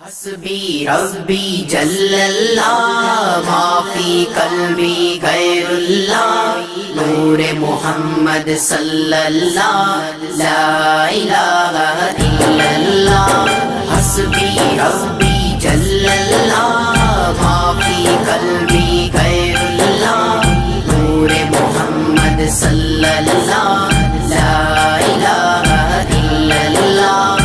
حسبی ربی جل اللہ ما فی قلبی غیر اللہ نور محمد صلی اللہ لا الہ الا اللہ حسبی ربی جل اللہ ما فی قلبی غیر اللہ نور محمد صلی اللہ لا الہ الا اللہ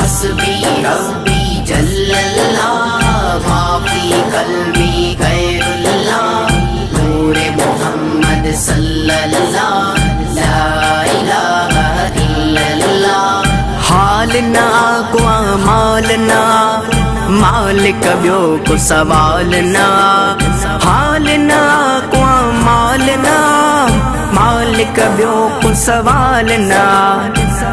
حسبی ربی جل اللہ ما فی قلبی غیر اللہ نور محمد صلی اللہ لا الہ الا اللہ حال نہ کو مال نہ مالک بیو کو سوال نہ حال نہ کو مال نہ مالک بیو کو سوال نہ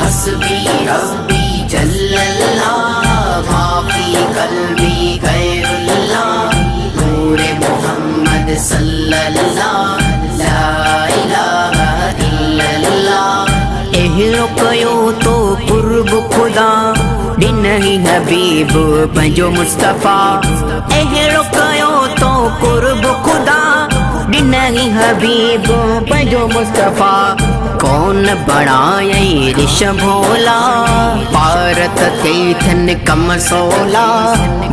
حسبی ربی جل اللہ ما فی قلبی غیر اللہ نور محمد صلی اللہ لا الہ الا اللہ اہلو کیو تو قرب خدا ڈنہی حبیب پنجو مصطفیٰ اہلو کیو تو قرب خدا ڈنہی حبیب پنجو مصطفیٰ کون بڑھائے رش بھولا پارت تھے تھن کم سولا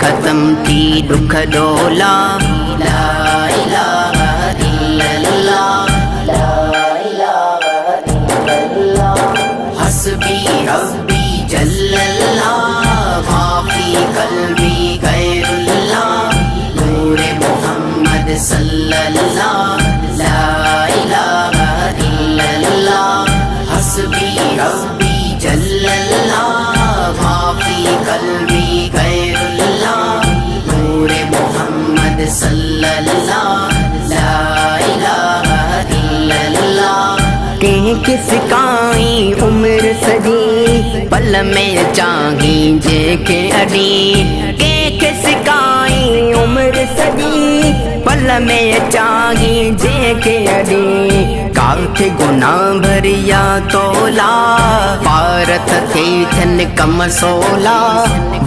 ختم تھی دکھ ڈولا لا الہ الا اللہ لا الہ الا اللہ حسبی ربی جل اللہ ما فی قلبی غیر اللہ نور محمد صلی اللہ لا الہ حسبی ربی جل اللہ ما فی قلبی غیر اللہ نور محمد صلی اللہ لا الہ الا اللہ کہ کس کائی عمر سجی پل میں چاہی جے کے اڈی کہ کس کائی عمر سجی پل میں چاہی جے کے اڈی کاٹ گناہ بھریا تولا پارت تھے تھن کم سولا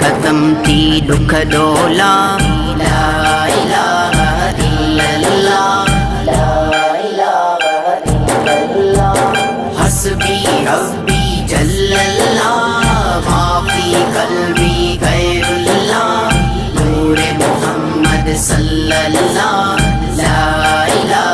ختم تھی دکھ ڈولا لا الہ الا اللہ لا الہ الا اللہ حسبی ربی جل اللہ ما فی قلبی غیر اللہ نور محمد صلی اللہ لا الہ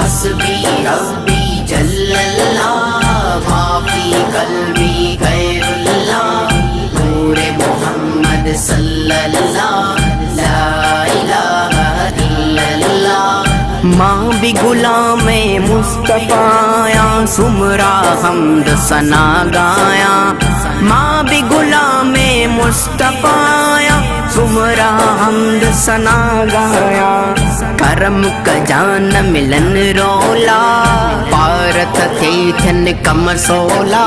حسبی ربی جل اللہ ما فی قلبی غیر اللہ نور محمد صلی اللہ لا الہ الا اللہ ماں بھی غلام مصطفیٰ یا سمرا حمد ثنا گایا ماں بھی غلام مصطفیٰ یا سمرا حمد ثنا گایا کرم کا جان ملن رولا پارت تھے تھن کم سولا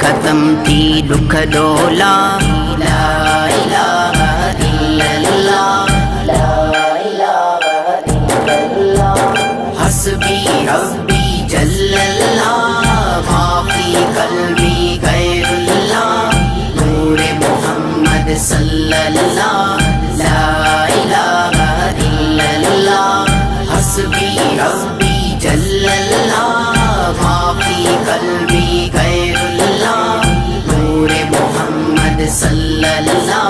ختم تھی دکھ ڈولا لا الہ الا اللہ لا الہ الا اللہ حسبی ربی جل اللہ ما فی قلبی غیر اللہ نور محمد صلی اللہ لا الہ الا اللہ حسبی ربی جل اللہ ما فی اللہ